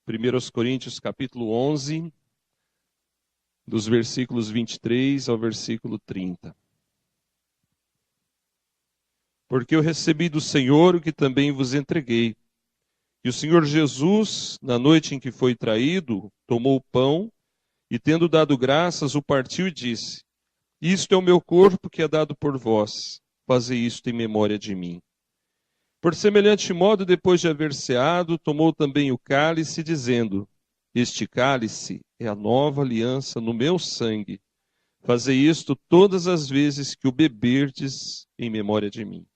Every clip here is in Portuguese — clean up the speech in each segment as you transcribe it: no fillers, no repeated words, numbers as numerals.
1 Coríntios capítulo 11, dos versículos 23 ao versículo 30. Porque eu recebi do Senhor o que também vos entreguei. E o Senhor Jesus, na noite em que foi traído, tomou o pão e, tendo dado graças, o partiu e disse: Isto é o meu corpo que é dado por vós. Fazei isto em memória de mim. Por semelhante modo, depois de haver ceado, tomou também o cálice, dizendo: Este cálice é a nova aliança no meu sangue. Fazei isto todas as vezes que o beberdes em memória de mim.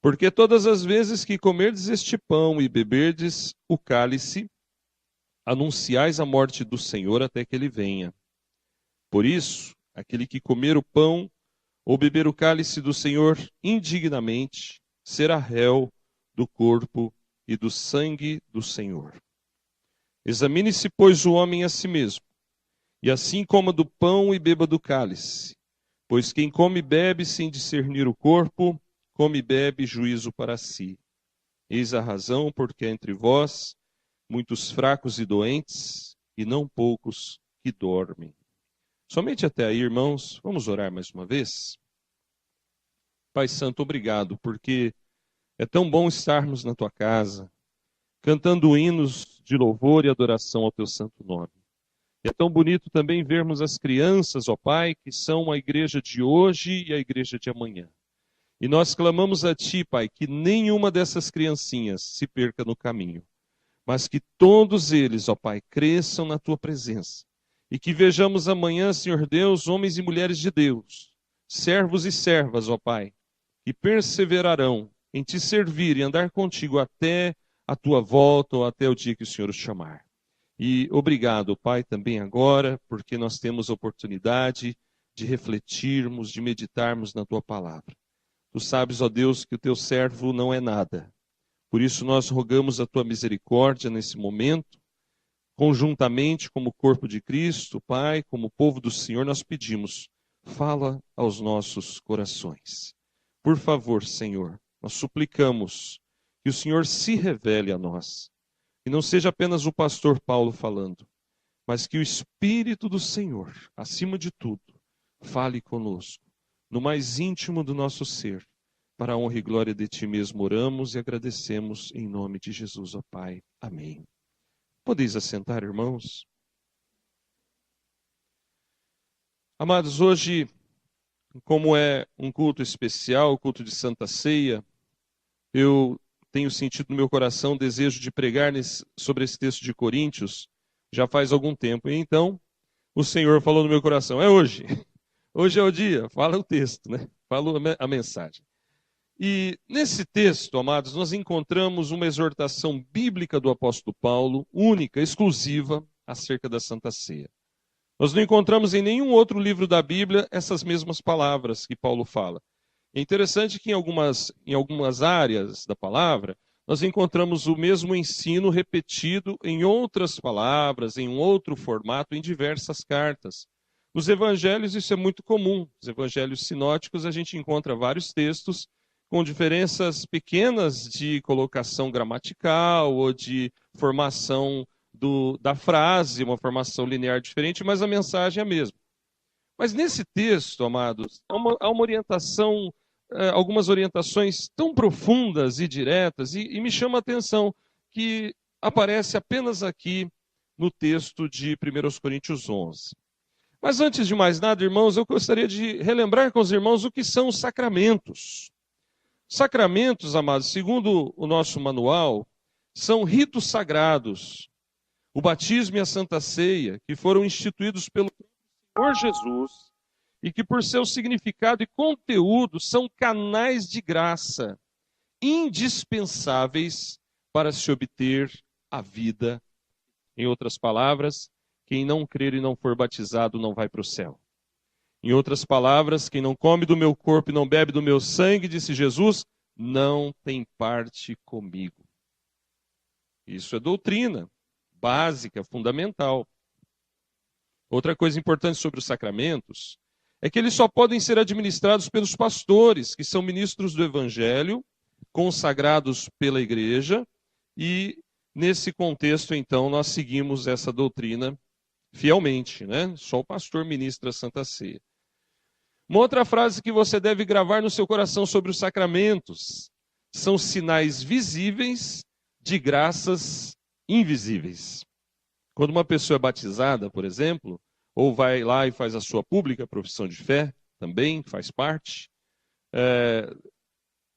Porque todas as vezes que comerdes este pão e beberdes o cálice, anunciais a morte do Senhor até que ele venha. Por isso, aquele que comer o pão ou beber o cálice do Senhor indignamente, será réu do corpo e do sangue do Senhor. Examine-se, pois, o homem a si mesmo, e assim coma do pão e beba do cálice. Pois quem come e bebe sem discernir o corpo, come e bebe juízo para si. Eis a razão porque há entre vós muitos fracos e doentes, e não poucos que dormem. Somente até aí, irmãos, vamos orar mais uma vez? Pai Santo, obrigado, porque é tão bom estarmos na tua casa, cantando hinos de louvor e adoração ao teu santo nome. É tão bonito também vermos as crianças, ó Pai, que são a igreja de hoje e a igreja de amanhã. E nós clamamos a Ti, Pai, que nenhuma dessas criancinhas se perca no caminho, mas que todos eles, ó Pai, cresçam na Tua presença. E que vejamos amanhã, Senhor Deus, homens e mulheres de Deus, servos e servas, ó Pai, que perseverarão em Te servir e andar contigo até a Tua volta ou até o dia que o Senhor os chamar. E obrigado, Pai, também agora, porque nós temos a oportunidade de refletirmos, de meditarmos na Tua palavra. Tu sabes, ó Deus, que o Teu servo não é nada. Por isso nós rogamos a Tua misericórdia nesse momento, conjuntamente como corpo de Cristo, Pai, como povo do Senhor, nós pedimos, fala aos nossos corações. Por favor, Senhor, nós suplicamos que o Senhor se revele a nós. Que não seja apenas o pastor Paulo falando, mas que o Espírito do Senhor, acima de tudo, fale conosco, no mais íntimo do nosso ser. Para a honra e glória de Ti mesmo oramos e agradecemos em nome de Jesus, ó Pai. Amém. Podeis assentar, irmãos? Amados, hoje, como é um culto especial, o culto de Santa Ceia, eu tenho sentido no meu coração o desejo de pregar sobre esse texto de Coríntios já faz algum tempo. E então, o Senhor falou no meu coração, é hoje. Hoje é o dia, fala o texto, né? Fala a mensagem. E nesse texto, amados, nós encontramos uma exortação bíblica do apóstolo Paulo, única, exclusiva, acerca da Santa Ceia. Nós não encontramos em nenhum outro livro da Bíblia essas mesmas palavras que Paulo fala. É interessante que em algumas áreas da palavra, nós encontramos o mesmo ensino repetido em outras palavras, em um outro formato, em diversas cartas. Nos evangelhos isso é muito comum. Os evangelhos sinóticos a gente encontra vários textos com diferenças pequenas de colocação gramatical ou de formação da frase, uma formação linear diferente, mas a mensagem é a mesma. Mas nesse texto, amados, há uma orientação, algumas orientações tão profundas e diretas, e me chama a atenção que aparece apenas aqui no texto de 1 Coríntios 11. Mas antes de mais nada, irmãos, eu gostaria de relembrar com os irmãos o que são os sacramentos. Sacramentos, amados, segundo o nosso manual, são ritos sagrados. O batismo e a Santa Ceia, que foram instituídos pelo Senhor Jesus, e que por seu significado e conteúdo são canais de graça indispensáveis para se obter a vida. Em outras palavras, quem não crer e não for batizado não vai para o céu. Em outras palavras, quem não come do meu corpo e não bebe do meu sangue, disse Jesus, não tem parte comigo. Isso é doutrina básica, fundamental. Outra coisa importante sobre os sacramentos é que eles só podem ser administrados pelos pastores, que são ministros do Evangelho, consagrados pela igreja, e Nesse contexto, então, nós seguimos essa doutrina fielmente, né? Só o pastor ministra a Santa Ceia. Uma outra frase que você deve gravar no seu coração sobre os sacramentos: são sinais visíveis de graças invisíveis. Quando uma pessoa é batizada, por exemplo, ou vai lá e faz a sua pública profissão de fé, também faz parte,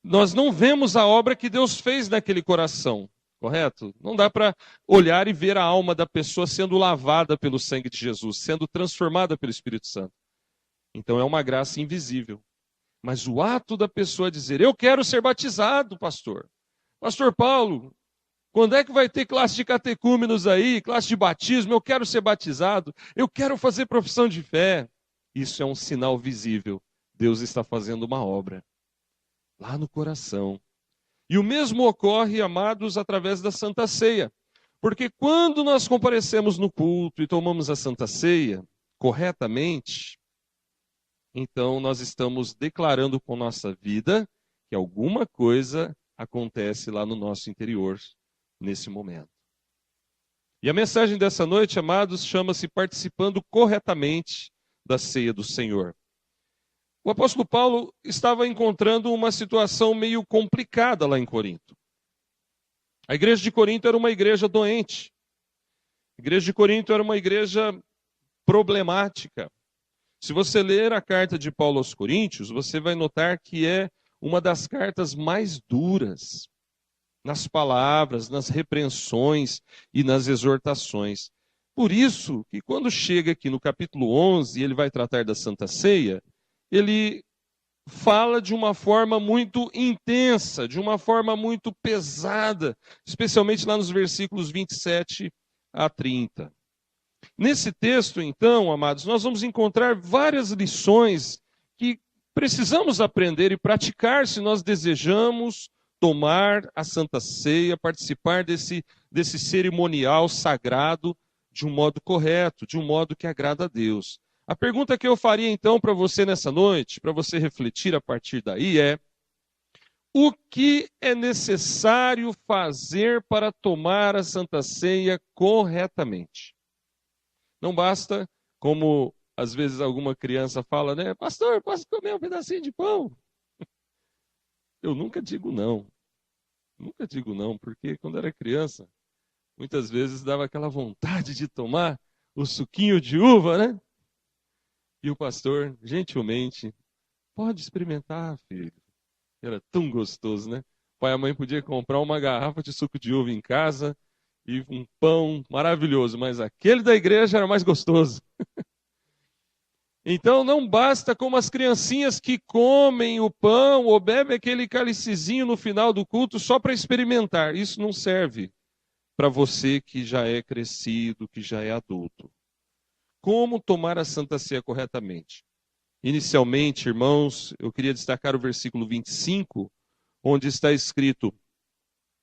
nós não vemos a obra que Deus fez naquele coração, correto? Não dá para olhar e ver a alma da pessoa sendo lavada pelo sangue de Jesus, sendo transformada pelo Espírito Santo. Então é uma graça invisível. Mas o ato da pessoa dizer: eu quero ser batizado, pastor. Pastor Paulo, quando é que vai ter classe de catecúmenos aí, classe de batismo? Eu quero ser batizado, eu quero fazer profissão de fé. Isso é um sinal visível. Deus está fazendo uma obra lá no coração. E o mesmo ocorre, amados, através da Santa Ceia. Porque quando nós comparecemos no culto e tomamos a Santa Ceia corretamente, então nós estamos declarando com nossa vida que alguma coisa acontece lá no nosso interior nesse momento. E a mensagem dessa noite, amados, chama-se participando corretamente da ceia do Senhor. O apóstolo Paulo estava encontrando uma situação meio complicada lá em Corinto. A igreja de Corinto era uma igreja doente. A igreja de Corinto era uma igreja problemática. Se você ler a carta de Paulo aos Coríntios, você vai notar que é uma das cartas mais duras nas palavras, nas repreensões e nas exortações. Por isso que quando chega aqui no capítulo 11, ele vai tratar da Santa Ceia, ele fala de uma forma muito intensa, de uma forma muito pesada, especialmente lá nos versículos 27 a 30. Nesse texto, então, amados, nós vamos encontrar várias lições que precisamos aprender e praticar se nós desejamos tomar a Santa Ceia, participar desse cerimonial sagrado de um modo correto, de um modo que agrada a Deus. A pergunta que eu faria então para você nessa noite, para você refletir a partir daí é: o que é necessário fazer para tomar a Santa Ceia corretamente? Não basta, como às vezes alguma criança fala, né? Pastor, posso comer um pedacinho de pão? Eu nunca digo não. Nunca digo não, porque quando era criança, muitas vezes dava aquela vontade de tomar o suquinho de uva, né? E o pastor, gentilmente, pode experimentar, filho. Era tão gostoso, né? O pai e a mãe podiam comprar uma garrafa de suco de uva em casa e um pão maravilhoso, mas aquele da igreja era mais gostoso. Então não basta como as criancinhas que comem o pão ou bebem aquele cálicezinho no final do culto só para experimentar. Isso não serve para você que já é crescido, que já é adulto. Como tomar a Santa Ceia corretamente? Inicialmente, irmãos, eu queria destacar o versículo 25, onde está escrito: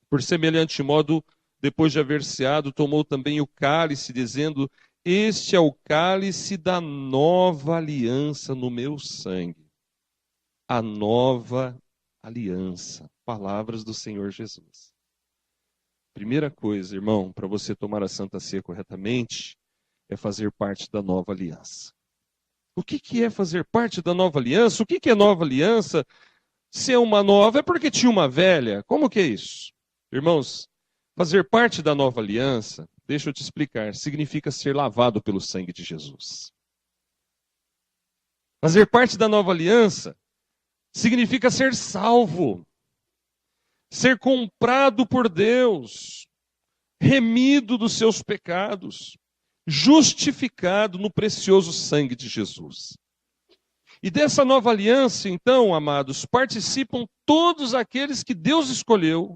por semelhante modo, depois de haver ceado, tomou também o cálice, dizendo: este é o cálice da nova aliança no meu sangue. A nova aliança. Palavras do Senhor Jesus. Primeira coisa, irmão, para você tomar a Santa Ceia corretamente, é fazer parte da nova aliança. O que é fazer parte da nova aliança? O que é nova aliança? Se é uma nova, é porque tinha uma velha. Como que é isso? Irmãos, fazer parte da nova aliança, deixa eu te explicar, significa ser lavado pelo sangue de Jesus. Fazer parte da nova aliança significa ser salvo, ser comprado por Deus, remido dos seus pecados, justificado no precioso sangue de Jesus. E dessa nova aliança, então, amados, participam todos aqueles que Deus escolheu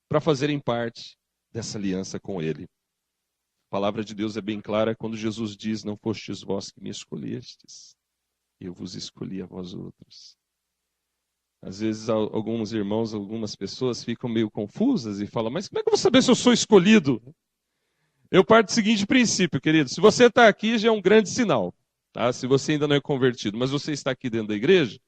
para fazerem parte dessa aliança com Ele. A palavra de Deus é bem clara quando Jesus diz: não fostes vós que me escolhestes, eu vos escolhi a vós outros. Às vezes alguns irmãos, algumas pessoas ficam meio confusas e falam: mas como é que eu vou saber se eu sou escolhido? Eu parto do seguinte princípio, querido: se você está aqui já é um grande sinal, tá? Se você ainda não é convertido, mas você está aqui dentro da igreja,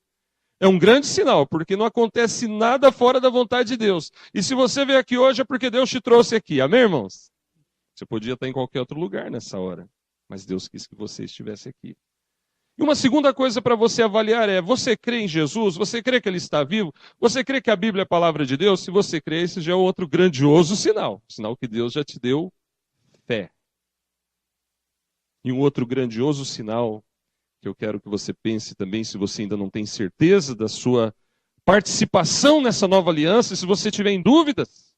É um grande sinal, porque não acontece nada fora da vontade de Deus. E se você veio aqui hoje é porque Deus te trouxe aqui. Amém, irmãos? Você podia estar em qualquer outro lugar nessa hora, mas Deus quis que você estivesse aqui. E uma segunda coisa para você avaliar é: você crê em Jesus? Você crê que Ele está vivo? Você crê que a Bíblia é a palavra de Deus? Se você crê, esse já é outro grandioso sinal. Sinal que Deus já te deu fé. E um outro grandioso sinal que eu quero que você pense também, se você ainda não tem certeza da sua participação nessa nova aliança, se você tiver em dúvidas,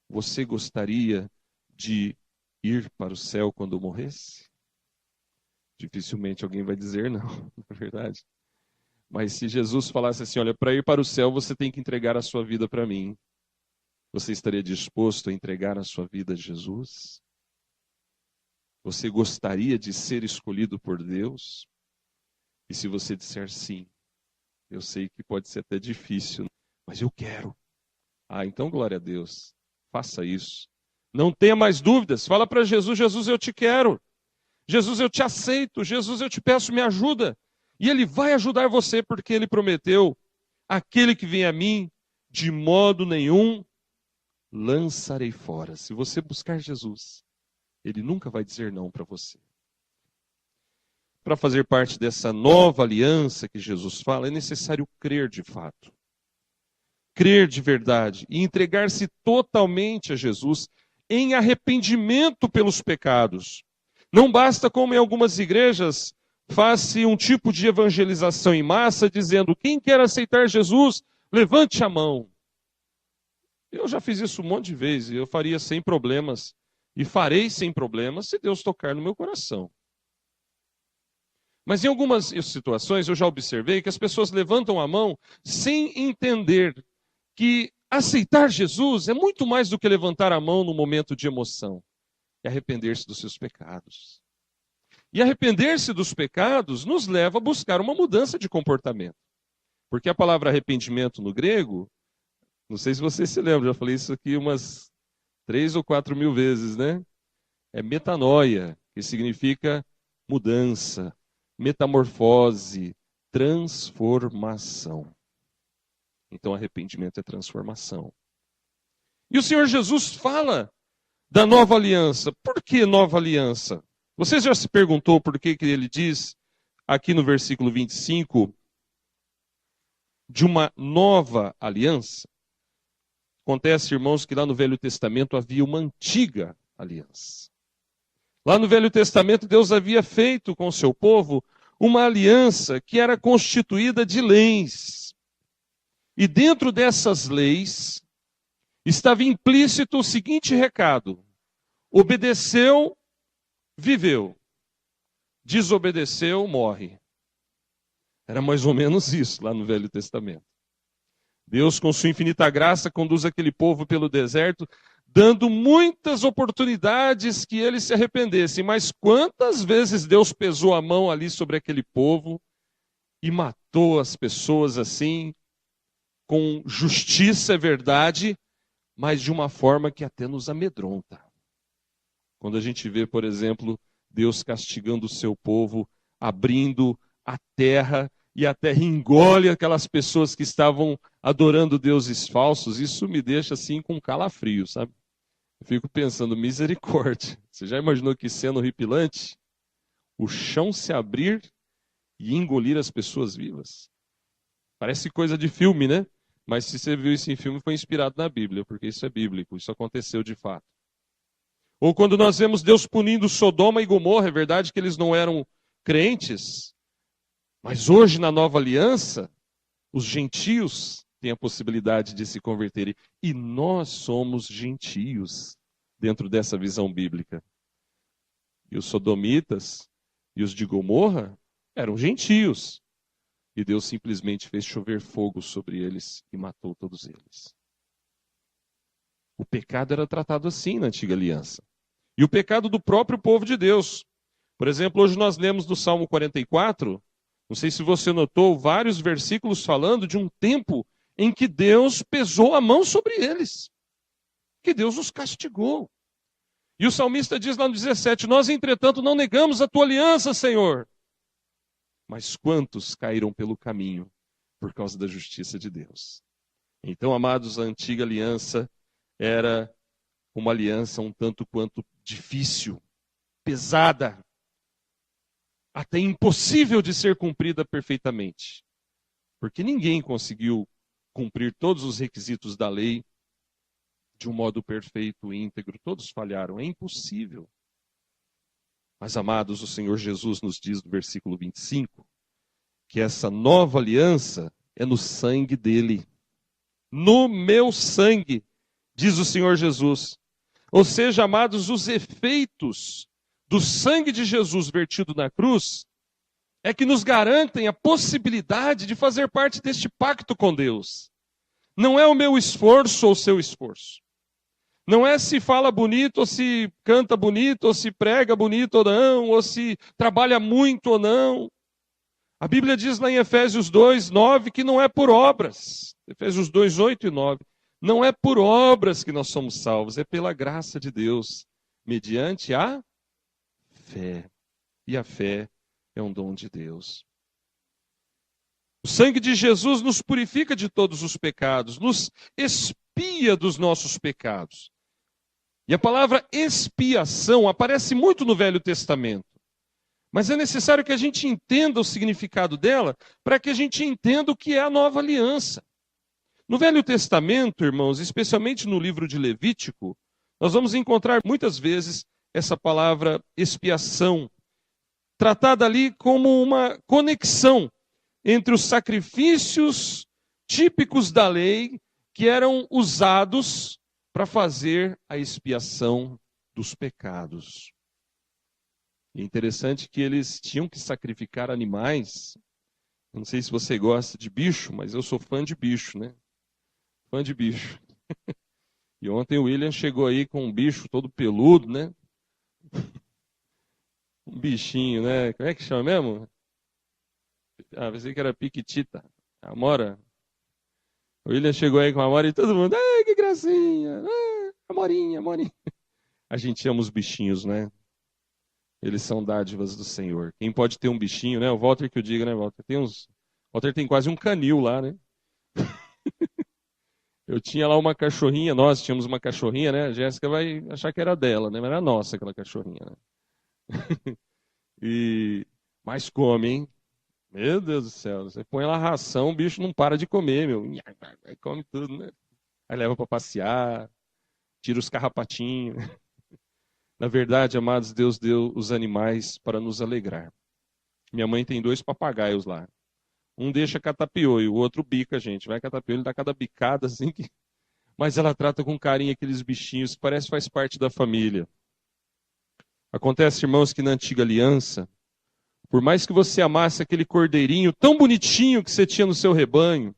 você gostaria de ir para o céu quando morresse? Dificilmente alguém vai dizer não, na verdade. Mas se Jesus falasse assim, olha, para ir para o céu você tem que entregar a sua vida para mim, você estaria disposto a entregar a sua vida a Jesus? Você gostaria de ser escolhido por Deus? E se você disser sim, eu sei que pode ser até difícil, mas eu quero. Ah, então glória a Deus. Faça isso. Não tenha mais dúvidas. Fala para Jesus, Jesus, eu te quero. Jesus, eu te aceito. Jesus, eu te peço, me ajuda. E Ele vai ajudar você, porque Ele prometeu, aquele que vem a mim, de modo nenhum lançarei fora. Se você buscar Jesus, Ele nunca vai dizer não para você. Para fazer parte dessa nova aliança que Jesus fala, é necessário crer de fato. Crer de verdade e entregar-se totalmente a Jesus em arrependimento pelos pecados. Não basta, como em algumas igrejas, faz-se um tipo de evangelização em massa, dizendo, quem quer aceitar Jesus, levante a mão. Eu já fiz isso um monte de vezes, e eu faria sem problemas, e farei sem problemas, se Deus tocar no meu coração. Mas em algumas situações eu já observei que as pessoas levantam a mão sem entender que aceitar Jesus é muito mais do que levantar a mão no momento de emoção. É arrepender-se dos seus pecados. E arrepender-se dos pecados nos leva a buscar uma mudança de comportamento. Porque a palavra arrependimento no grego, não sei se você se lembra, já falei isso aqui umas 3 ou 4 mil vezes, né? É metanoia, que significa mudança, metamorfose, transformação. Então, arrependimento é transformação. E o Senhor Jesus fala da nova aliança. Por que nova aliança? Você já se perguntou por que ele diz, aqui no versículo 25, de uma nova aliança? Acontece, irmãos, que lá no Velho Testamento havia uma antiga aliança. Lá no Velho Testamento, Deus havia feito com o seu povo uma aliança que era constituída de leis. E dentro dessas leis estava implícito o seguinte recado: obedeceu, viveu. Desobedeceu, morre. Era mais ou menos isso lá no Velho Testamento. Deus, com sua infinita graça, conduz aquele povo pelo deserto, dando muitas oportunidades que eles se arrependessem. Mas quantas vezes Deus pesou a mão ali sobre aquele povo e matou as pessoas assim, com justiça, é verdade, mas de uma forma que até nos amedronta. Quando a gente vê, por exemplo, Deus castigando o seu povo, abrindo a terra, e a terra engole aquelas pessoas que estavam adorando deuses falsos, isso me deixa assim com calafrio, sabe? Eu fico pensando, misericórdia. Você já imaginou que cena horripilante? O chão se abrir e engolir as pessoas vivas? Parece coisa de filme, né? Mas se você viu isso em filme, foi inspirado na Bíblia, porque isso é bíblico, isso aconteceu de fato. Ou quando nós vemos Deus punindo Sodoma e Gomorra, é verdade que eles não eram crentes, mas hoje na nova aliança, os gentios têm a possibilidade de se converterem. E nós somos gentios dentro dessa visão bíblica. E os sodomitas e os de Gomorra eram gentios. E Deus simplesmente fez chover fogo sobre eles e matou todos eles. O pecado era tratado assim na antiga aliança. E o pecado do próprio povo de Deus. Por exemplo, hoje nós lemos no Salmo 44, não sei se você notou, vários versículos falando de um tempo em que Deus pesou a mão sobre eles. Que Deus os castigou. E o salmista diz lá no 17, nós, entretanto, não negamos a tua aliança, Senhor. Mas quantos caíram pelo caminho por causa da justiça de Deus. Então, amados, a antiga aliança era uma aliança um tanto quanto difícil, pesada, até impossível de ser cumprida perfeitamente. Porque ninguém conseguiu cumprir todos os requisitos da lei de um modo perfeito e íntegro. Todos falharam, é impossível. Mas, amados, o Senhor Jesus nos diz no versículo 25, que essa nova aliança é no sangue dele. No meu sangue, diz o Senhor Jesus. Ou seja, amados, os efeitos do sangue de Jesus vertido na cruz é que nos garantem a possibilidade de fazer parte deste pacto com Deus. Não é o meu esforço ou o seu esforço. Não é se fala bonito ou se canta bonito, ou se prega bonito ou não, ou se trabalha muito ou não. A Bíblia diz lá em Efésios 2, 9, que não é por obras. Efésios 2, 8 e 9. Não é por obras que nós somos salvos, é pela graça de Deus, mediante a fé. E a fé é um dom de Deus. O sangue de Jesus nos purifica de todos os pecados, nos expia dos nossos pecados. E a palavra expiação aparece muito no Velho Testamento. Mas é necessário que a gente entenda o significado dela para que a gente entenda o que é a nova aliança. No Velho Testamento, irmãos, especialmente no livro de Levítico, nós vamos encontrar muitas vezes essa palavra expiação, tratada ali como uma conexão entre os sacrifícios típicos da lei que eram usados para fazer a expiação dos pecados. É interessante que eles tinham que sacrificar animais. Eu não sei se você gosta de bicho, mas eu sou fã de bicho, né? Fã de bicho. E ontem o William chegou aí com um bicho todo peludo, né? Um bichinho, né? Como é que chama mesmo? Ah, pensei que era piquitita. Amora. O William chegou aí com a Amora e todo mundo, ai, que gracinha. Ah, Amorinha, Amorinha. A gente ama os bichinhos, né? Eles são dádivas do Senhor. Quem pode ter um bichinho, né? O Walter que eu diga, né, Walter? Walter tem quase um canil lá, né? Eu tinha lá uma cachorrinha, nós tínhamos uma cachorrinha, né? A Jéssica vai achar que era dela, né? Mas era nossa aquela cachorrinha, né? Mas come, hein? Meu Deus do céu. Você põe lá ração, o bicho não para de comer, meu. Aí come tudo, né? Aí leva para passear, tira os carrapatinhos. Na verdade, amados, Deus deu os animais para nos alegrar. Minha mãe tem 2 papagaios lá. Um deixa catapiou e o outro bica, gente. Vai catapiou, ele dá cada bicada assim que... Mas ela trata com carinho aqueles bichinhos que parece que faz parte da família. Acontece, irmãos, que na antiga aliança, por mais que você amasse aquele cordeirinho tão bonitinho que você tinha no seu rebanho,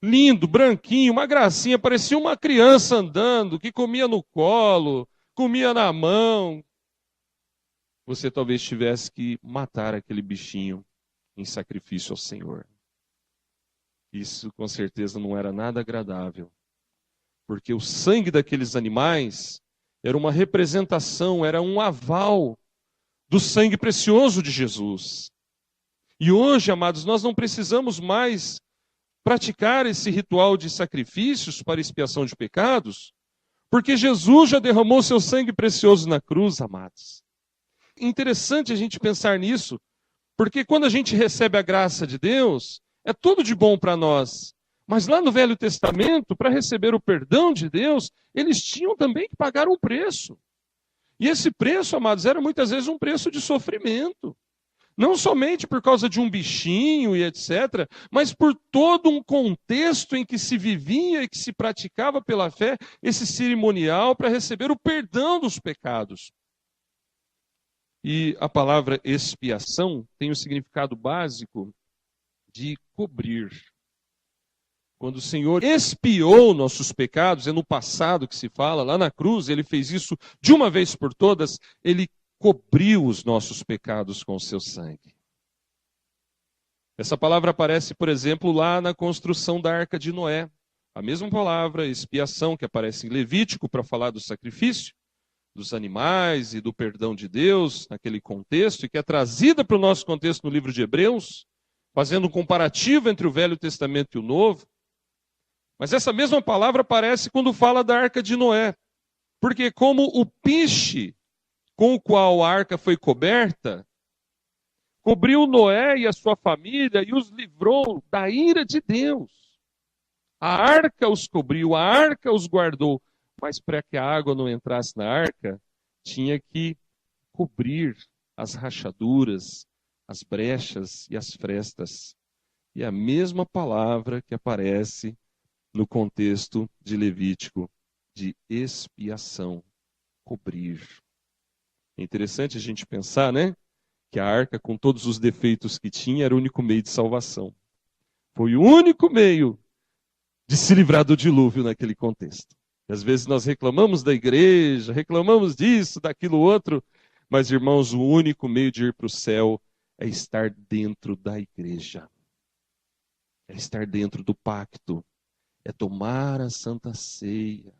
lindo, branquinho, uma gracinha, parecia uma criança andando, que comia no colo, comia na mão, você talvez tivesse que matar aquele bichinho em sacrifício ao Senhor. Isso com certeza não era nada agradável, porque o sangue daqueles animais era uma representação, era um aval do sangue precioso de Jesus. E hoje, amados, nós não precisamos mais praticar esse ritual de sacrifícios para expiação de pecados, porque Jesus já derramou seu sangue precioso na cruz, amados. Interessante a gente pensar nisso, porque quando a gente recebe a graça de Deus, é tudo de bom para nós. Mas lá no Velho Testamento, para receber o perdão de Deus, eles tinham também que pagar um preço. E esse preço, amados, era muitas vezes um preço de sofrimento. Não somente por causa de um bichinho e etc., mas por todo um contexto em que se vivia e que se praticava pela fé esse cerimonial para receber o perdão dos pecados. E a palavra expiação tem o significado básico de cobrir. Quando o Senhor expiou nossos pecados, é no passado que se fala, lá na cruz, ele fez isso de uma vez por todas, ele cobriu os nossos pecados com o seu sangue. Essa palavra aparece, por exemplo, lá na construção da Arca de Noé. A mesma palavra, expiação, que aparece em Levítico para falar do sacrifício, dos animais e do perdão de Deus, naquele contexto, e que é trazida para o nosso contexto no livro de Hebreus. fazendo um comparativo entre o Velho Testamento e o Novo. Mas essa mesma palavra aparece quando fala da Arca de Noé. Porque como o piche com o qual a arca foi coberta, cobriu Noé e a sua família e os livrou da ira de Deus. A arca os cobriu, a arca os guardou. Mas para que a água não entrasse na arca, tinha que cobrir as rachaduras, as brechas e as frestas. E a mesma palavra que aparece no contexto de Levítico, de expiação, cobrir. É interessante a gente pensar, né? Que a arca, com todos os defeitos que tinha, era o único meio de salvação. Foi o único meio de se livrar do dilúvio naquele contexto. E às vezes nós reclamamos da igreja, reclamamos disso, daquilo outro, mas, irmãos, o único meio de ir para o céu é estar dentro da igreja. É estar dentro do pacto. É tomar a Santa Ceia.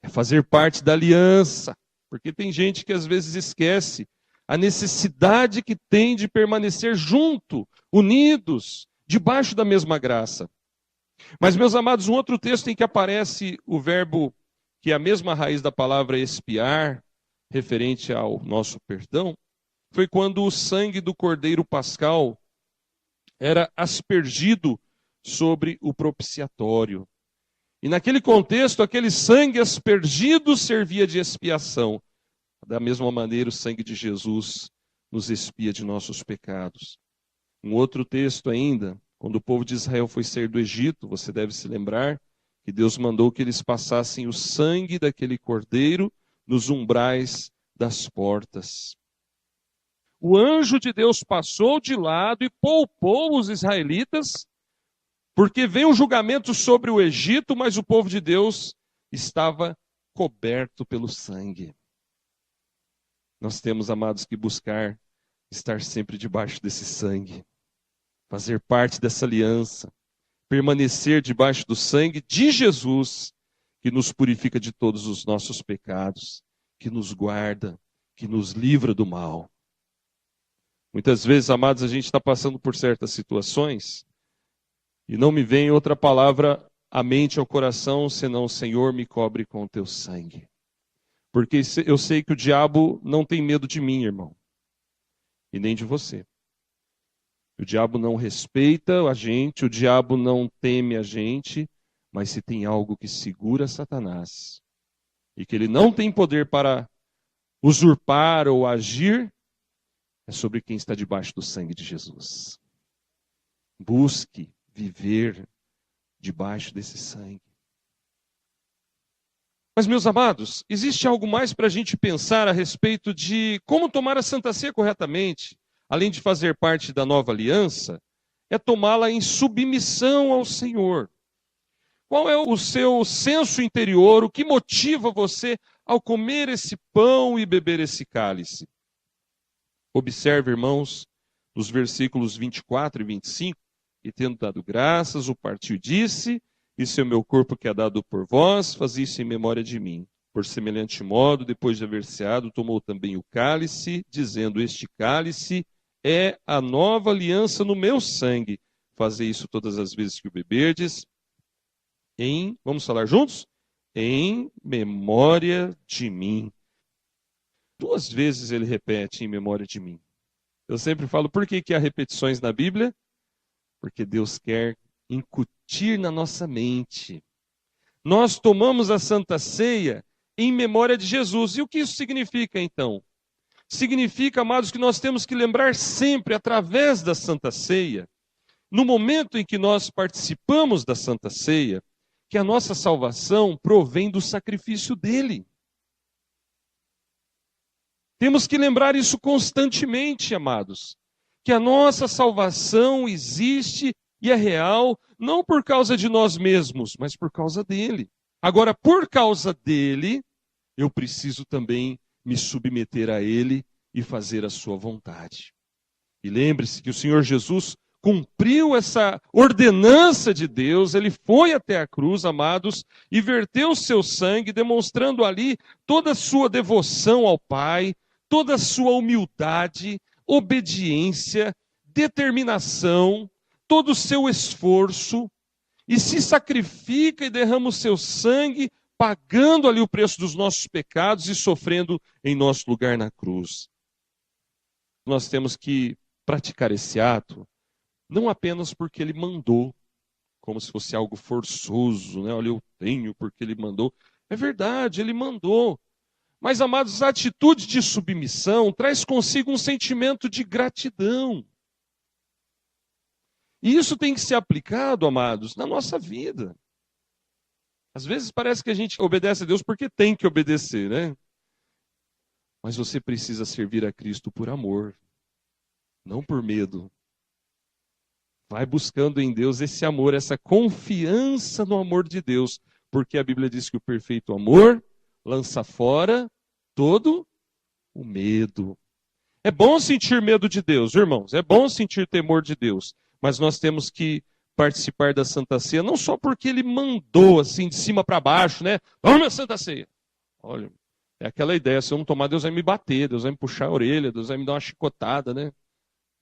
É fazer parte da aliança. Porque tem gente que às vezes esquece a necessidade que tem de permanecer junto, unidos, debaixo da mesma graça. Mas, meus amados, um outro texto em que aparece o verbo, que é a mesma raiz da palavra expiar, referente ao nosso perdão, foi quando o sangue do Cordeiro Pascal era aspergido sobre o propiciatório. E naquele contexto, aquele sangue aspergido servia de expiação. Da mesma maneira, o sangue de Jesus nos expia de nossos pecados. Um outro texto ainda, quando o povo de Israel foi sair do Egito, você deve se lembrar que Deus mandou que eles passassem o sangue daquele cordeiro nos umbrais das portas. O anjo de Deus passou de lado e poupou os israelitas, porque veio um julgamento sobre o Egito, mas o povo de Deus estava coberto pelo sangue. Nós temos, amados, que buscar estar sempre debaixo desse sangue, fazer parte dessa aliança, permanecer debaixo do sangue de Jesus, que nos purifica de todos os nossos pecados, que nos guarda, que nos livra do mal. Muitas vezes, amados, a gente está passando por certas situações e não me vem outra palavra à mente, ao coração, senão: Senhor, me cobre com o teu sangue. Porque eu sei que o diabo não tem medo de mim, irmão, e nem de você. O diabo não respeita a gente, o diabo não teme a gente, mas se tem algo que segura Satanás e que ele não tem poder para usurpar ou agir, é sobre quem está debaixo do sangue de Jesus. Busque viver debaixo desse sangue. Mas, meus amados, existe algo mais para a gente pensar a respeito de como tomar a Santa Ceia corretamente, além de fazer parte da nova aliança, é tomá-la em submissão ao Senhor. Qual é o seu senso interior, o que motiva você ao comer esse pão e beber esse cálice? Observe, irmãos, nos versículos 24 e 25, e tendo dado graças, o partiu e disse: isso é o meu corpo que é dado por vós, faz isso em memória de mim. Por semelhante modo, depois de haver ceado, tomou também o cálice, dizendo: este cálice é a nova aliança no meu sangue. Fazei isso todas as vezes que o beberdes, vamos falar juntos? Em memória de mim. 2 vezes ele repete: em memória de mim. Eu sempre falo, por que há repetições na Bíblia? Porque Deus quer incutir na nossa mente. Nós tomamos a Santa Ceia em memória de Jesus. E o que isso significa, então? Significa, amados, que nós temos que lembrar sempre, através da Santa Ceia, no momento em que nós participamos da Santa Ceia, que a nossa salvação provém do sacrifício dele. Temos que lembrar isso constantemente, amados, que a nossa salvação existe e é real, não por causa de nós mesmos, mas por causa dele. Agora, por causa dele, eu preciso também me submeter a ele e fazer a sua vontade. E lembre-se que o Senhor Jesus cumpriu essa ordenança de Deus, ele foi até a cruz, amados, e verteu o seu sangue, demonstrando ali toda a sua devoção ao Pai, toda a sua humildade, obediência, determinação, todo o seu esforço, e se sacrifica e derrama o seu sangue, pagando ali o preço dos nossos pecados e sofrendo em nosso lugar na cruz. Nós temos que praticar esse ato, não apenas porque ele mandou, como se fosse algo forçoso, né? Olha, eu tenho porque ele mandou. É verdade, ele mandou. Mas, amados, a atitude de submissão traz consigo um sentimento de gratidão. E isso tem que ser aplicado, amados, na nossa vida. Às vezes parece que a gente obedece a Deus porque tem que obedecer, né? Mas você precisa servir a Cristo por amor, não por medo. Vai buscando em Deus esse amor, essa confiança no amor de Deus, porque a Bíblia diz que o perfeito amor lança fora todo o medo. É bom sentir medo de Deus, irmãos, é bom sentir temor de Deus, mas nós temos que participar da Santa Ceia, não só porque ele mandou assim de cima para baixo, né? Tome a Santa Ceia. Olha, é aquela ideia, se eu não tomar, Deus vai me bater, Deus vai me puxar a orelha, Deus vai me dar uma chicotada, né?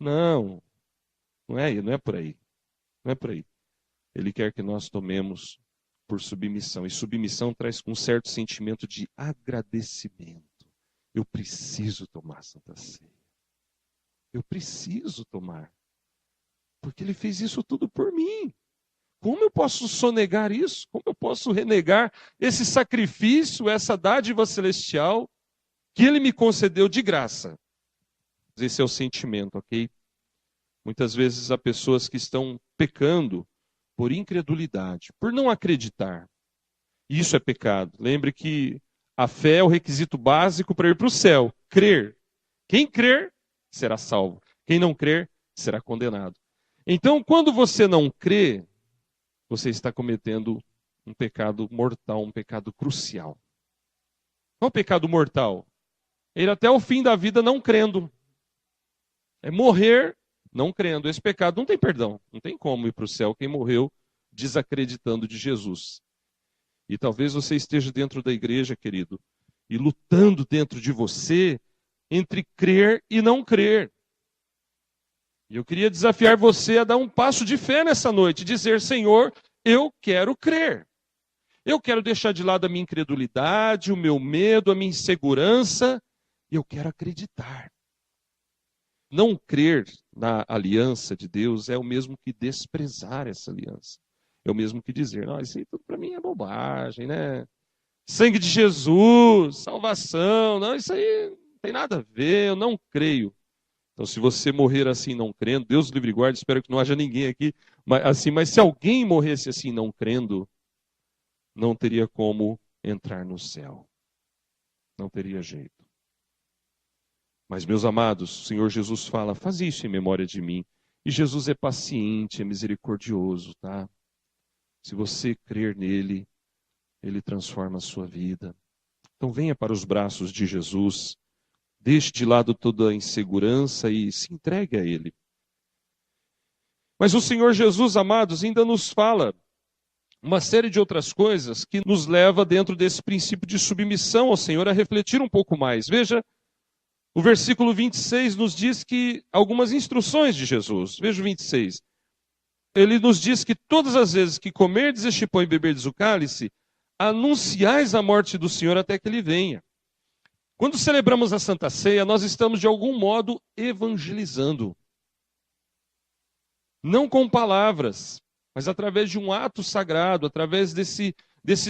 Não. Não é por aí. Não é por aí. Ele quer que nós tomemos por submissão. E submissão traz um certo sentimento de agradecimento. Eu preciso tomar a Santa Ceia. Eu preciso tomar. Porque ele fez isso tudo por mim. Como eu posso sonegar isso? Como eu posso renegar esse sacrifício, essa dádiva celestial que ele me concedeu de graça? Esse é o sentimento, ok? Muitas vezes há pessoas que estão pecando por incredulidade, por não acreditar. Isso é pecado. Lembre que a fé é o requisito básico para ir para o céu. Crer. Quem crer, será salvo. Quem não crer, será condenado. Então, quando você não crê, você está cometendo um pecado mortal, um pecado crucial. Qual é o pecado mortal? É ir até o fim da vida não crendo. É morrer não crendo. Esse pecado não tem perdão. Não tem como ir para o céu quem morreu desacreditando de Jesus. E talvez você esteja dentro da igreja, querido, e lutando dentro de você entre crer e não crer. E eu queria desafiar você a dar um passo de fé nessa noite, dizer: Senhor, eu quero crer. Eu quero deixar de lado a minha incredulidade, o meu medo, a minha insegurança, e eu quero acreditar. Não crer na aliança de Deus é o mesmo que desprezar essa aliança. É o mesmo que dizer: não, isso aí tudo para mim é bobagem, né? Sangue de Jesus, salvação, não, isso aí não tem nada a ver, eu não creio. Então, se você morrer assim não crendo, Deus livre e guarde, espero que não haja ninguém aqui assim, mas se alguém morresse assim não crendo, não teria como entrar no céu. Não teria jeito. Mas, meus amados, o Senhor Jesus fala: faz isso em memória de mim. E Jesus é paciente, é misericordioso, tá? Se você crer nele, ele transforma a sua vida. Então venha para os braços de Jesus, deixe de lado toda a insegurança e se entregue a ele. Mas o Senhor Jesus, amados, ainda nos fala uma série de outras coisas que nos leva dentro desse princípio de submissão ao Senhor a refletir um pouco mais. Veja, o versículo 26 nos diz que algumas instruções de Jesus. Veja o 26. Ele nos diz que todas as vezes que comerdes este pão e beberdes o cálice, anunciais a morte do Senhor até que ele venha. Quando celebramos a Santa Ceia, nós estamos de algum modo evangelizando. Não com palavras, mas através de um ato sagrado, através desse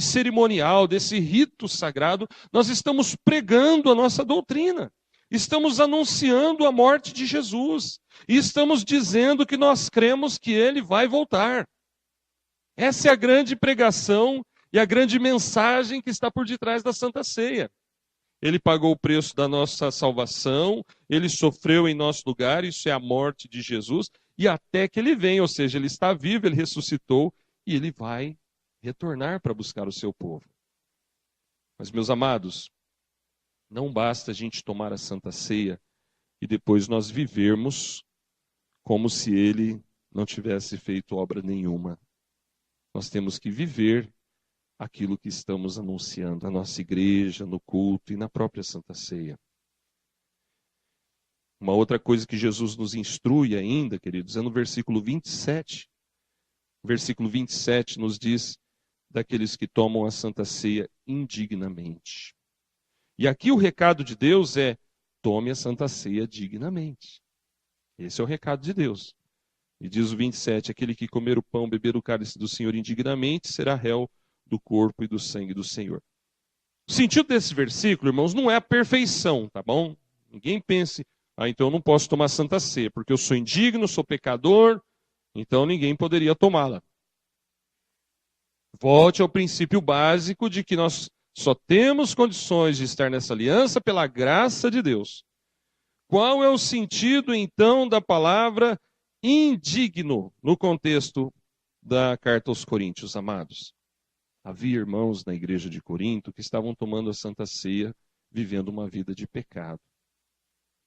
cerimonial, desse rito sagrado, nós estamos pregando a nossa doutrina. Estamos anunciando a morte de Jesus. E estamos dizendo que nós cremos que ele vai voltar. Essa é a grande pregação e a grande mensagem que está por detrás da Santa Ceia. Ele pagou o preço da nossa salvação, ele sofreu em nosso lugar, isso é a morte de Jesus, e até que ele venha, ou seja, ele está vivo, ele ressuscitou, e ele vai retornar para buscar o seu povo. Mas, meus amados, não basta a gente tomar a Santa Ceia e depois nós vivermos como se ele não tivesse feito obra nenhuma. Nós temos que viver aquilo que estamos anunciando na nossa igreja, no culto e na própria Santa Ceia. Uma outra coisa que Jesus nos instrui ainda, queridos, é no versículo 27. O versículo 27 nos diz daqueles que tomam a Santa Ceia indignamente. E aqui o recado de Deus é: tome a Santa Ceia dignamente. Esse é o recado de Deus. E diz o 27, aquele que comer o pão, beber o cálice do Senhor indignamente, será réu do corpo e do sangue do Senhor. O sentido desse versículo, irmãos, não é a perfeição, tá bom? Ninguém pense, então eu não posso tomar Santa Ceia, porque eu sou indigno, sou pecador, então ninguém poderia tomá-la. Volte ao princípio básico de que nós só temos condições de estar nessa aliança pela graça de Deus. Qual é o sentido, então, da palavra indigno no contexto da carta aos Coríntios, amados? Havia irmãos na igreja de Corinto que estavam tomando a Santa Ceia, vivendo uma vida de pecado.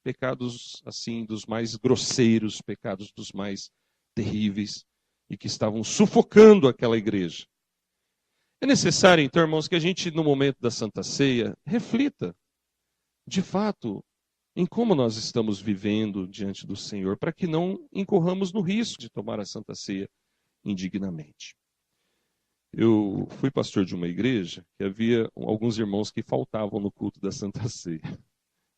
Pecados, assim, dos mais grosseiros, pecados dos mais terríveis, e que estavam sufocando aquela igreja. É necessário, então, irmãos, que a gente, no momento da Santa Ceia, reflita, de fato, em como nós estamos vivendo diante do Senhor, para que não incorramos no risco de tomar a Santa Ceia indignamente. Eu fui pastor de uma igreja que havia alguns irmãos que faltavam no culto da Santa Ceia.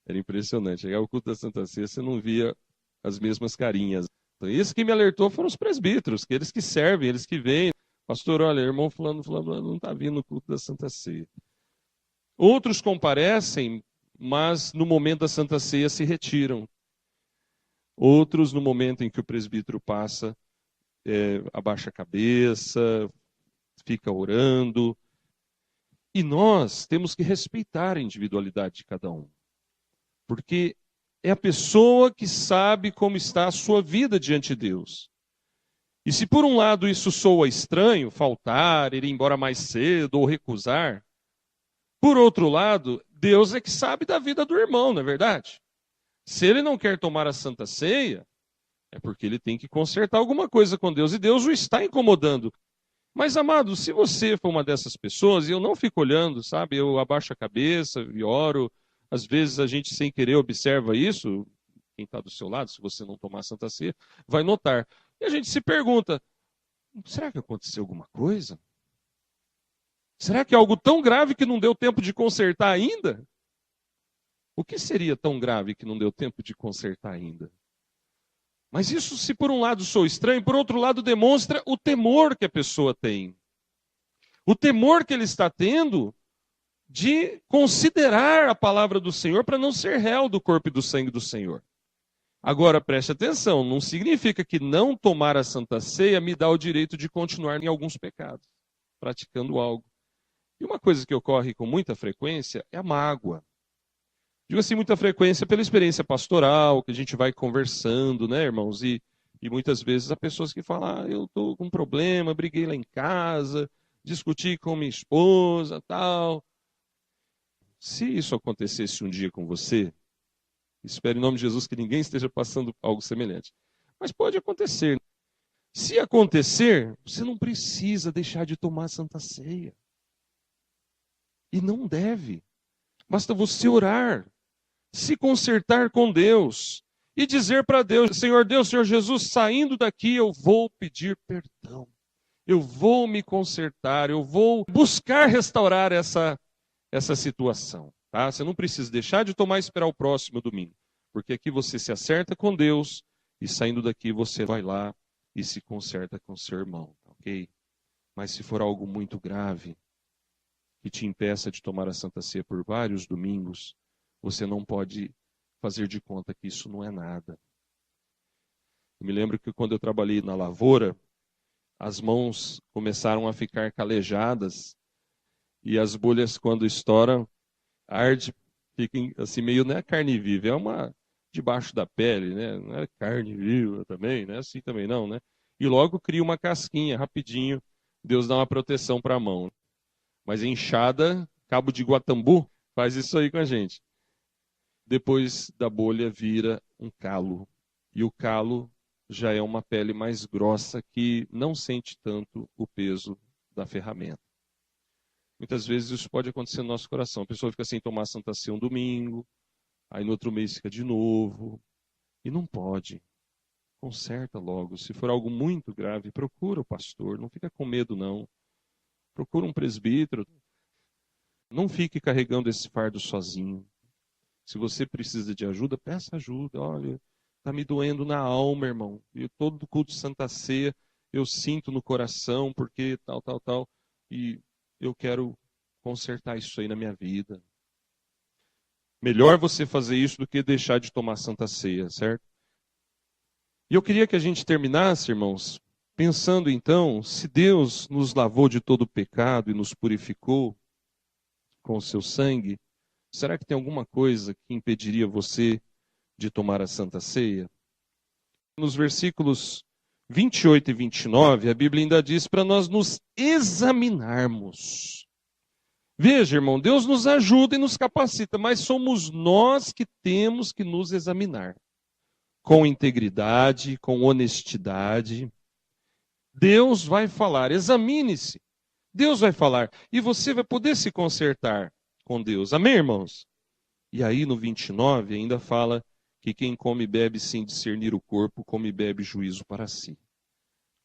Era impressionante. Chegava o culto da Santa Ceia, você não via as mesmas carinhas. Então, isso que me alertou foram os presbíteros, que eles que servem, eles que vêm. Pastor, olha, irmão fulano não está vindo no culto da Santa Ceia. Outros comparecem, mas no momento da Santa Ceia se retiram. Outros, no momento em que o presbítero passa, abaixa a cabeça, fica orando. E nós temos que respeitar a individualidade de cada um. Porque é a pessoa que sabe como está a sua vida diante de Deus. E se por um lado isso soa estranho, faltar, ir embora mais cedo ou recusar, por outro lado, Deus é que sabe da vida do irmão, não é verdade? Se ele não quer tomar a Santa Ceia, é porque ele tem que consertar alguma coisa com Deus, e Deus o está incomodando. Mas, amado, se você for uma dessas pessoas, e eu não fico olhando, sabe, eu abaixo a cabeça e oro, às vezes a gente sem querer observa isso, quem está do seu lado, se você não tomar a Santa Ceia, vai notar. E a gente se pergunta, será que aconteceu alguma coisa? Será que é algo tão grave que não deu tempo de consertar ainda? O que seria tão grave que não deu tempo de consertar ainda? Mas isso, se por um lado sou estranho, por outro lado demonstra o temor que a pessoa tem. O temor que ele está tendo de considerar a palavra do Senhor para não ser réu do corpo e do sangue do Senhor. Agora, preste atenção, não significa que não tomar a Santa Ceia me dá o direito de continuar em alguns pecados, praticando algo. E uma coisa que ocorre com muita frequência é a mágoa. Digo assim, muita frequência pela experiência pastoral, que a gente vai conversando, né, irmãos? E muitas vezes há pessoas que falam, eu estou com um problema, briguei lá em casa, discuti com minha esposa, tal. Se isso acontecesse um dia com você, espero em nome de Jesus que ninguém esteja passando algo semelhante. Mas pode acontecer. Se acontecer, você não precisa deixar de tomar a Santa Ceia. E não deve. Basta você orar, se consertar com Deus e dizer para Deus, Senhor Deus, Senhor Jesus, saindo daqui eu vou pedir perdão. Eu vou me consertar, eu vou buscar restaurar essa situação. Tá? Você não precisa deixar de tomar e esperar o próximo domingo. Porque aqui você se acerta com Deus e saindo daqui você vai lá e se conserta com seu irmão. Ok? Mas se for algo muito grave, que te impeça de tomar a Santa Ceia por vários domingos, você não pode fazer de conta que isso não é nada. Eu me lembro que quando eu trabalhei na lavoura, as mãos começaram a ficar calejadas e as bolhas, quando estouram, arde, fiquem assim meio, não é carne viva, é uma debaixo da pele, né? Não é carne viva também, né? Assim também não, né? E logo cria uma casquinha, rapidinho, Deus dá uma proteção para a mão. Mas enxada, cabo de Guatambu, faz isso aí com a gente. Depois da bolha vira um calo. E o calo já é uma pele mais grossa que não sente tanto o peso da ferramenta. Muitas vezes isso pode acontecer no nosso coração. A pessoa fica sem tomar Santa Ceia um domingo, aí no outro mês fica de novo. E não pode. Conserta logo. Se for algo muito grave, procura o pastor. Não fica com medo, não. Procura um presbítero. Não fique carregando esse fardo sozinho. Se você precisa de ajuda, peça ajuda. Olha, está me doendo na alma, irmão. E todo culto de Santa Ceia eu sinto no coração, porque tal, tal, tal. E eu quero consertar isso aí na minha vida. Melhor você fazer isso do que deixar de tomar Santa Ceia, certo? E eu queria que a gente terminasse, irmãos, pensando então, se Deus nos lavou de todo o pecado e nos purificou com o seu sangue, será que tem alguma coisa que impediria você de tomar a Santa Ceia? Nos versículos 28 e 29, a Bíblia ainda diz para nós nos examinarmos. Veja, irmão, Deus nos ajuda e nos capacita, mas somos nós que temos que nos examinar. Com integridade, com honestidade. Deus vai falar, examine-se. Deus vai falar, e você vai poder se consertar com Deus. Amém, irmãos? E aí no 29 ainda fala que quem come e bebe sem discernir o corpo, come e bebe juízo para si. O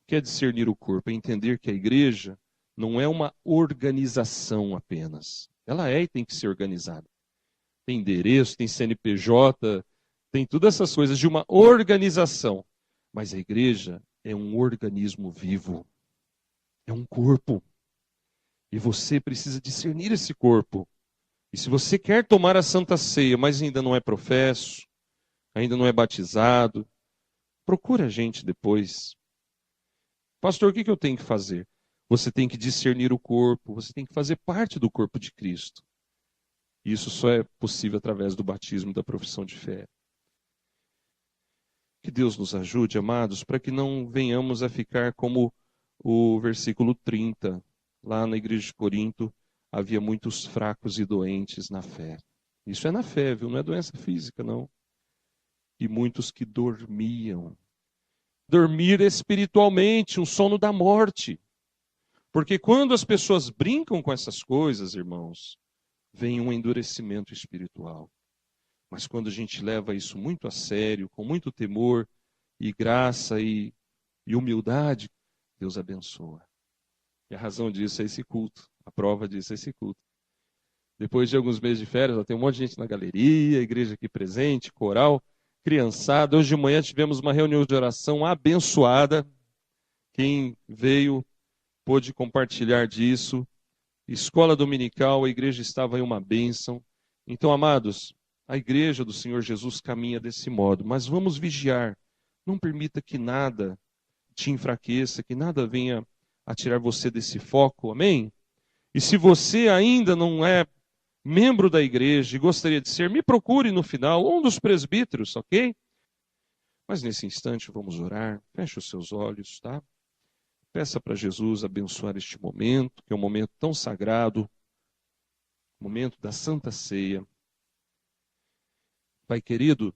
que é discernir o corpo? É entender que a igreja não é uma organização apenas. Ela é e tem que ser organizada. Tem endereço, tem CNPJ, tem todas essas coisas de uma organização. Mas a igreja é um organismo vivo. É um corpo. E você precisa discernir esse corpo. E se você quer tomar a Santa Ceia, mas ainda não é professo, ainda não é batizado, procura a gente depois. Pastor, o que eu tenho que fazer? Você tem que discernir o corpo, você tem que fazer parte do corpo de Cristo. Isso só é possível através do batismo e da profissão de fé. Que Deus nos ajude, amados, para que não venhamos a ficar como o versículo 30. Lá na igreja de Corinto, havia muitos fracos e doentes na fé. Isso é na fé, viu? Não é doença física, não. E muitos que dormiam. Dormir espiritualmente, um sono da morte. Porque quando as pessoas brincam com essas coisas, irmãos, vem um endurecimento espiritual. Mas quando a gente leva isso muito a sério, com muito temor e graça e humildade, Deus abençoa. E a razão disso é esse culto. A prova disso é esse culto. Depois de alguns meses de férias, tem um monte de gente na galeria, igreja aqui presente, coral, criançada. Hoje de manhã tivemos uma reunião de oração abençoada. Quem veio pôde compartilhar disso. Escola dominical, a igreja estava em uma bênção. Então, amados, a igreja do Senhor Jesus caminha desse modo. Mas vamos vigiar. Não permita que nada te enfraqueça, que nada venha a tirar você desse foco. Amém? E se você ainda não é membro da igreja e gostaria de ser, me procure no final, um dos presbíteros, ok? Mas nesse instante vamos orar. Feche os seus olhos, tá? Peça para Jesus abençoar este momento, que é um momento tão sagrado, momento da Santa Ceia. Pai querido,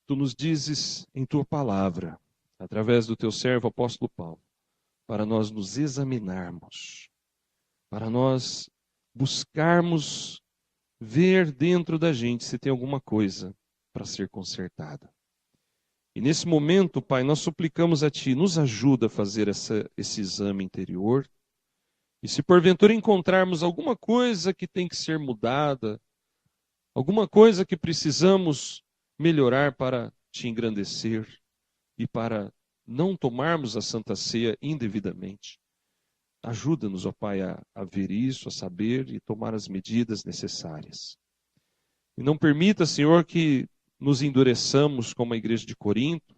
tu nos dizes em tua palavra, através do teu servo apóstolo Paulo, para nós nos examinarmos, para nós buscarmos ver dentro da gente se tem alguma coisa para ser consertada. E nesse momento, Pai, nós suplicamos a Ti, nos ajuda a fazer esse exame interior. E se porventura encontrarmos alguma coisa que tem que ser mudada, alguma coisa que precisamos melhorar para Te engrandecer e para não tomarmos a Santa Ceia indevidamente, ajuda-nos, ó Pai, a ver isso, a saber e tomar as medidas necessárias. E não permita, Senhor, que nos endureçamos como a igreja de Corinto,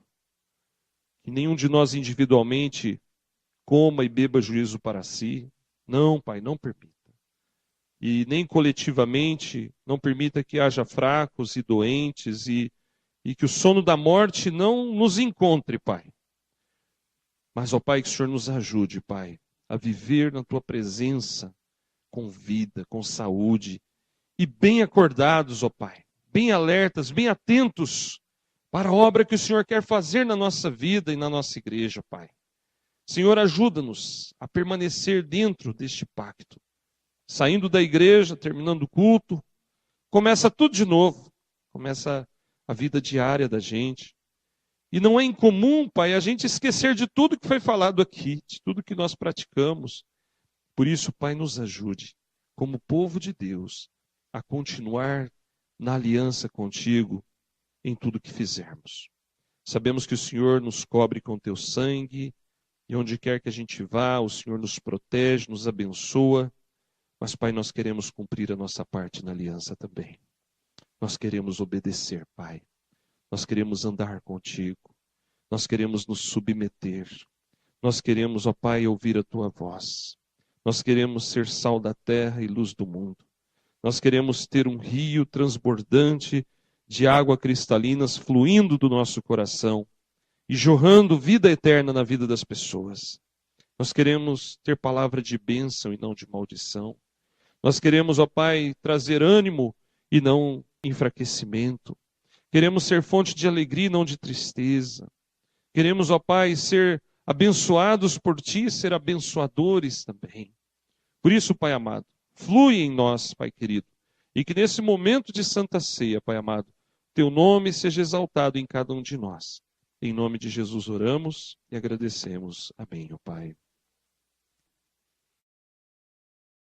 que nenhum de nós individualmente coma e beba juízo para si. Não, Pai, não permita. E nem coletivamente, não permita que haja fracos e doentes e que o sono da morte não nos encontre, Pai. Mas, ó Pai, que o Senhor nos ajude, Pai, a viver na Tua presença com vida, com saúde e bem acordados, ó Pai, bem alertas, bem atentos para a obra que o Senhor quer fazer na nossa vida e na nossa igreja, Pai. Senhor, ajuda-nos a permanecer dentro deste pacto. Saindo da igreja, terminando o culto, começa tudo de novo. Começa a vida diária da gente. E não é incomum, Pai, a gente esquecer de tudo que foi falado aqui, de tudo que nós praticamos. Por isso, Pai, nos ajude, como povo de Deus, a continuar na aliança contigo em tudo que fizermos. Sabemos que o Senhor nos cobre com teu sangue, e onde quer que a gente vá, o Senhor nos protege, nos abençoa. Mas, Pai, nós queremos cumprir a nossa parte na aliança também. Nós queremos obedecer, Pai. Nós queremos andar contigo. Nós queremos nos submeter. Nós queremos, ó Pai, ouvir a tua voz. Nós queremos ser sal da terra e luz do mundo. Nós queremos ter um rio transbordante de água cristalinas fluindo do nosso coração e jorrando vida eterna na vida das pessoas. Nós queremos ter palavra de bênção e não de maldição. Nós queremos, ó Pai, trazer ânimo e não enfraquecimento. Queremos ser fonte de alegria e não de tristeza. Queremos, ó Pai, ser abençoados por Ti, ser abençoadores também. Por isso, Pai amado, flui em nós, Pai querido, e que nesse momento de Santa Ceia, Pai amado, Teu nome seja exaltado em cada um de nós. Em nome de Jesus oramos e agradecemos. Amém, ó Pai.